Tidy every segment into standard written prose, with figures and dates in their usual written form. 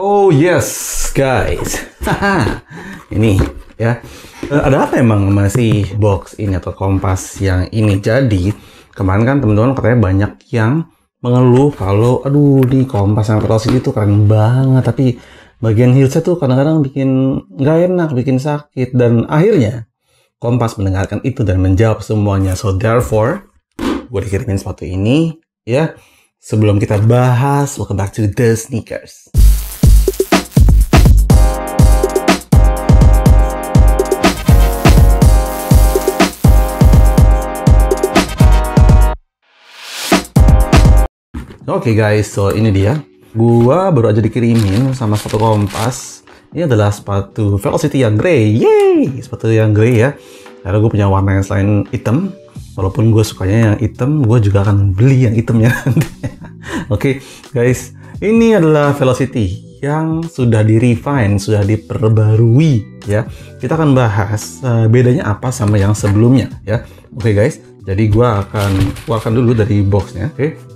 Oh yes, guys. Ini ya. Ada apa emang masih box ini atau kompas yang ini? Jadi kemarin kan teman-teman katanya banyak yang mengeluh kalau aduh di kompas yang Velocity itu keren banget, tapi bagian heelsnya tuh kadang-kadang bikin nggak enak, bikin sakit. Dan akhirnya Kompas mendengarkan itu dan menjawab semuanya. So therefore gue dikirimin sepatu ini ya. Sebelum kita bahas, welcome back to the sneakers. Oke guys, so ini dia. Gua baru aja dikirimin sama sepatu Kompas. Ini adalah sepatu Velocity yang grey. Yeay! Sepatu yang grey ya. Karena gue punya warna yang selain hitam. Walaupun gue sukanya yang hitam, gue juga akan beli yang hitamnya. Oke guys, ini adalah Velocity yang sudah di-refine, sudah diperbarui ya. Kita akan bahas bedanya apa sama yang sebelumnya ya. Oke guys, jadi gue akan keluarkan dulu dari boxnya. Oke.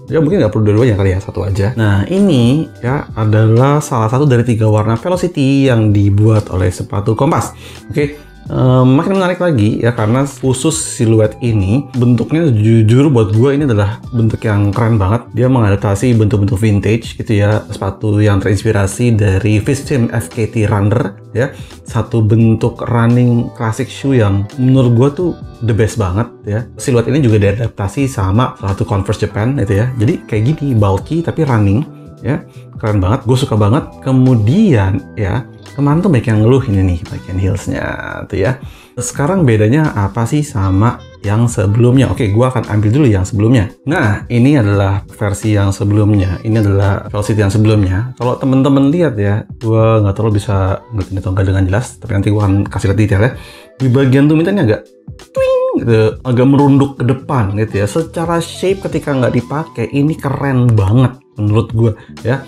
Ya mungkin nggak perlu dua-duanya kali ya, satu aja. Nah ini ya adalah salah satu dari 3 warna Velocity yang dibuat oleh sepatu Kompas. Oke. Makin menarik lagi ya, karena khusus siluet ini bentuknya jujur buat gue ini adalah bentuk yang keren banget. Dia mengadaptasi bentuk-bentuk vintage gitu ya, sepatu yang terinspirasi dari Fishtim FKT Runner ya. Satu bentuk running classic shoe yang menurut gue tuh the best banget ya. Siluet ini juga diadaptasi sama satu Converse Japan itu ya. Jadi kayak gini, bulky tapi running ya, keren banget, gue suka banget. Kemudian ya, kemarin tuh banyak yang ngeluh ini nih bagian heelsnya tuh ya. Sekarang bedanya apa sih sama yang sebelumnya? Oke, gue akan ambil dulu yang sebelumnya. Nah, ini adalah versi yang sebelumnya. Ini adalah Velocity yang sebelumnya. Kalau temen-temen lihat ya, gue nggak terlalu bisa ngerti atau nggak dengan jelas, tapi nanti gue akan kasih lihat detail ya. Di bagian tumitnya agak twing gitu, agak merunduk ke depan gitu ya. Secara shape ketika nggak dipakai, ini keren banget menurut gue ya.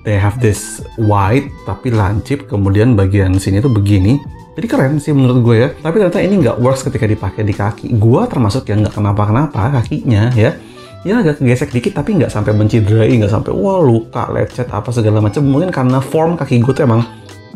They have this wide tapi lancip, kemudian bagian sini tuh begini. Jadi keren sih menurut gue ya. Tapi ternyata ini nggak works ketika dipakai di kaki. Gue termasuk yang nggak kenapa-kenapa kakinya ya. Ya agak gesek dikit tapi nggak sampai menciderai, nggak sampai wah luka, lecet apa segala macam. Mungkin karena form kaki gue tuh emang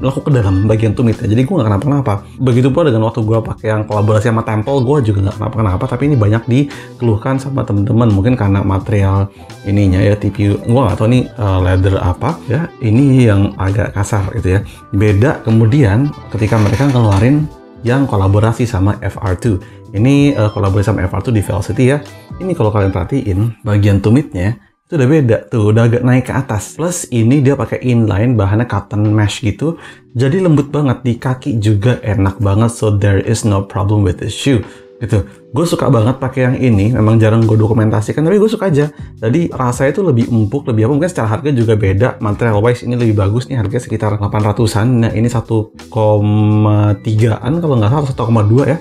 melakukan ke dalam bagian tumitnya, jadi gue nggak kenapa-kenapa. Begitu pula dengan waktu gue pakai yang kolaborasi sama Temple, gue juga nggak kenapa-kenapa. Tapi ini banyak dikeluhkan sama temen-temen, mungkin karena material ininya ya, TPU. Gue nggak tahu nih leather apa ya. Ini yang agak kasar gitu ya. Beda kemudian ketika mereka ngeluarin yang kolaborasi sama FR2. Ini kolaborasi sama FR2 di Velocity ya. Ini kalau kalian perhatiin bagian tumitnya itu udah beda tuh, udah agak naik ke atas. Plus ini dia pakai inline, bahannya cotton mesh gitu, jadi lembut banget di kaki juga enak banget. So there is no problem with the shoe gitu. Gue suka banget pakai yang ini. Memang jarang gue dokumentasikan, tapi gue suka aja. Jadi rasanya itu lebih empuk, lebih apa, mungkin secara harga juga beda. Material wise ini lebih bagus nih, harganya sekitar 800-an. Nah ini 1,3an kalau nggak salah, 1,2 ya.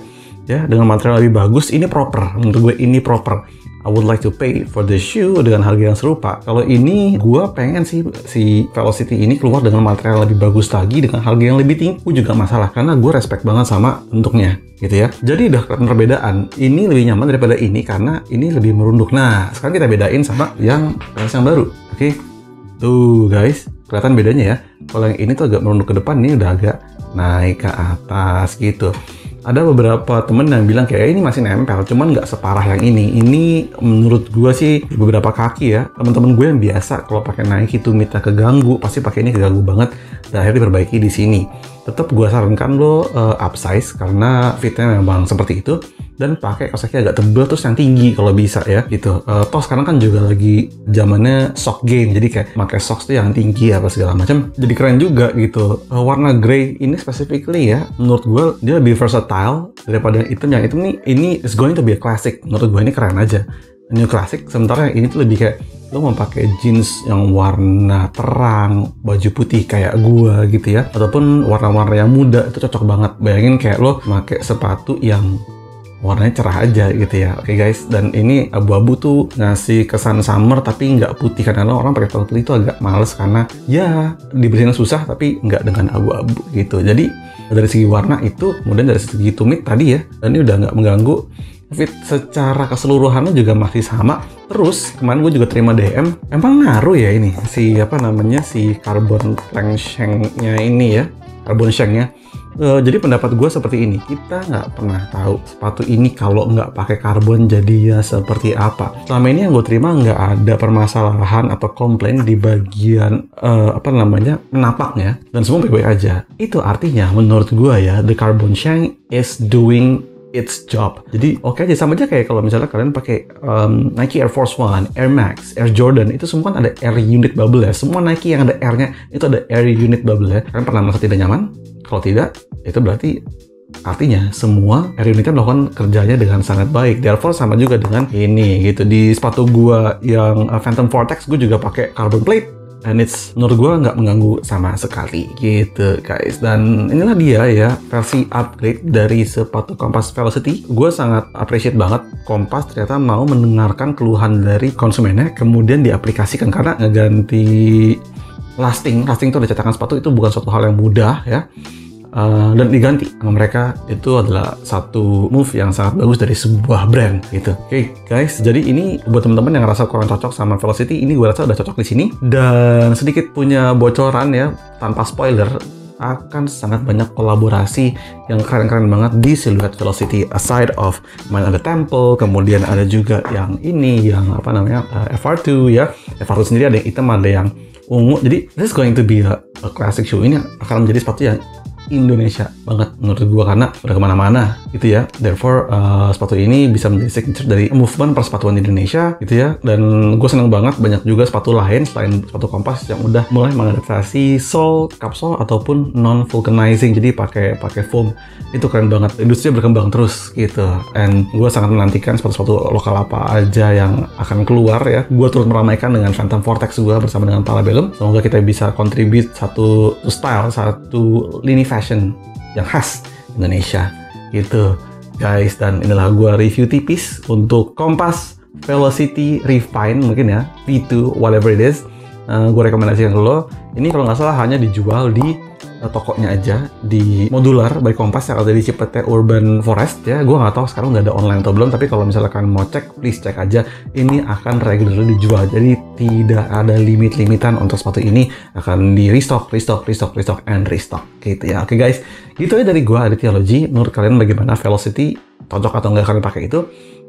Ya, dengan material lebih bagus, ini proper. Menurut gue ini proper. I would like to pay for the shoe dengan harga yang serupa. Kalau ini, gue pengen sih si Velocity ini keluar dengan material lebih bagus lagi, dengan harga yang lebih tinggi juga masalah. Karena gue respect banget sama bentuknya, gitu ya. Jadi udah kelihatan perbedaan. Ini lebih nyaman daripada ini karena ini lebih merunduk. Nah, sekarang kita bedain sama yang baru. Oke? Tuh guys, kelihatan bedanya ya. Kalau yang ini tuh agak merunduk ke depan, ini udah agak naik ke atas gitu. Ada beberapa temen yang bilang kayak ini masih nempel, cuman nggak separah yang ini. Ini menurut gue sih di beberapa kaki ya, teman-teman gue yang biasa kalau pakai Nike tumitnya keganggu, pasti pakai ini keganggu banget. Dan akhirnya diperbaiki di sini. Tetap gue sarankan lo upsize karena fitnya memang seperti itu, dan pakai kaos kaki agak tebal terus yang tinggi kalau bisa ya gitu. Toh sekarang kan juga lagi zamannya sock game, jadi kayak pakai socks tuh yang tinggi apa segala macam, jadi keren juga gitu. Warna grey ini specifically ya, menurut gue dia lebih versatile daripada yang hitam. Yang hitam nih, ini is going to be a classic. Menurut gue ini keren aja, new classic. Sementara yang ini tuh lebih kayak lo mau pakai jeans yang warna terang, baju putih kayak gua gitu ya, ataupun warna-warna yang muda, itu cocok banget. Bayangin kayak lo pakai sepatu yang warnanya cerah aja gitu ya. Oke guys, dan ini abu-abu tuh ngasih kesan summer tapi nggak putih, karena orang pakai sepatu putih itu agak males karena ya dibersihin susah, tapi nggak dengan abu-abu gitu. Jadi dari segi warna itu, kemudian dari segi tumit tadi ya, dan ini udah nggak mengganggu. fit secara keseluruhannya juga masih sama. Terus kemarin gue juga terima DM, emang ngaruh ya ini si carbon plank shank-nya ini ya, carbon shank-nya. Jadi pendapat gue seperti ini, kita nggak pernah tahu sepatu ini kalau nggak pakai karbon jadinya seperti apa. Selama ini yang gue terima nggak ada permasalahan atau komplain di bagian menapaknya, dan semua baik-baik aja. Itu artinya menurut gue ya, the carbon shank is doing its job. Jadi oke aja, sama aja kayak kalau misalnya kalian pakai Nike Air Force One, Air Max, Air Jordan, itu semua kan ada air unit bubble ya. Semua Nike yang ada airnya itu ada air unit bubble ya. Kalian pernah merasa tidak nyaman? Kalau tidak, itu berarti artinya semua air unitnya melakukan kerjanya dengan sangat baik. Therefore sama juga dengan ini gitu. Di sepatu gua yang Phantom Vortex gue juga pakai carbon plate, and it's menurut gue nggak mengganggu sama sekali gitu guys. Dan inilah dia ya versi upgrade dari sepatu Kompas Velocity. Gue sangat appreciate banget Kompas ternyata mau mendengarkan keluhan dari konsumennya, kemudian diaplikasikan, karena ngeganti lasting itu ada cetakan sepatu itu bukan suatu hal yang mudah ya. Dan diganti sama mereka itu adalah satu move yang sangat bagus dari sebuah brand gitu. Oke guys, jadi ini buat teman-teman yang ngerasa kurang cocok sama Velocity, ini gue rasa udah cocok di sini. Dan sedikit punya bocoran ya, tanpa spoiler, akan sangat banyak kolaborasi yang keren-keren banget di siluet Velocity. Aside of main ada Temple, kemudian ada juga yang ini, yang FR2 ya. FR2 sendiri ada yang hitam, ada yang ungu. Jadi this is going to be a classic shoe. Ini akan menjadi sepatu yang Indonesia banget menurut gua, karena udah kemana-mana gitu ya. Therefore sepatu ini bisa menjadi signature dari movement persepatuan di Indonesia gitu ya. Dan gue seneng banget banyak juga sepatu lain selain sepatu Kompas yang udah mulai mengadaptasi sole, capsule ataupun non vulcanizing, jadi pakai foam. Itu keren banget, industri berkembang terus gitu. And gue sangat menantikan sepatu-sepatu lokal apa aja yang akan keluar ya. Gue turut meramaikan dengan Phantom Vortex gue bersama dengan Parabellum. Semoga kita bisa contribute satu style, satu lini fashion yang khas Indonesia gitu guys. Dan inilah gua review tipis untuk Kompas Velocity Refine mungkin ya, V2 whatever it is. Gue rekomendasikan ke lo. Ini kalau nggak salah hanya dijual di tokonya aja, di Modular by Kompas yang ada di Cipete Urban Forest ya. Gue nggak tahu sekarang nggak ada online atau belum, tapi kalau misalnya kalian mau cek, please cek aja. Ini akan regularly dijual, jadi tidak ada limit-limitan untuk sepatu ini. Akan di restock and restock gitu ya. Oke guys, gitu aja dari gue, Aditya Logi. Menurut kalian bagaimana Velocity? Cocok atau nggak kalian pakai itu?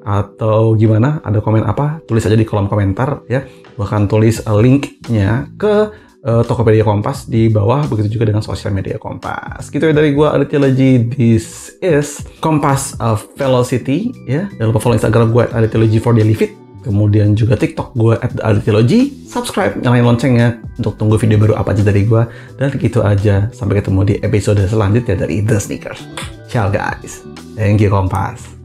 Atau gimana? Ada komen apa? Tulis aja di kolom komentar ya. Bahkan tulis linknya ke Tokopedia Kompas di bawah, begitu juga dengan sosial media Kompas. Gitu ya dari gua, Aditya Logi. This is Kompas Velocity ya. Jangan lupa follow Instagram gua @adityaLogi4dailyfit. Kemudian juga TikTok gue @adityaLogi. Subscribe, nyalain loncengnya untuk tunggu video baru apa aja dari gue. Dan gitu aja, sampai ketemu di episode selanjutnya dari The Sneakers. Ciao guys, thank you Kompas.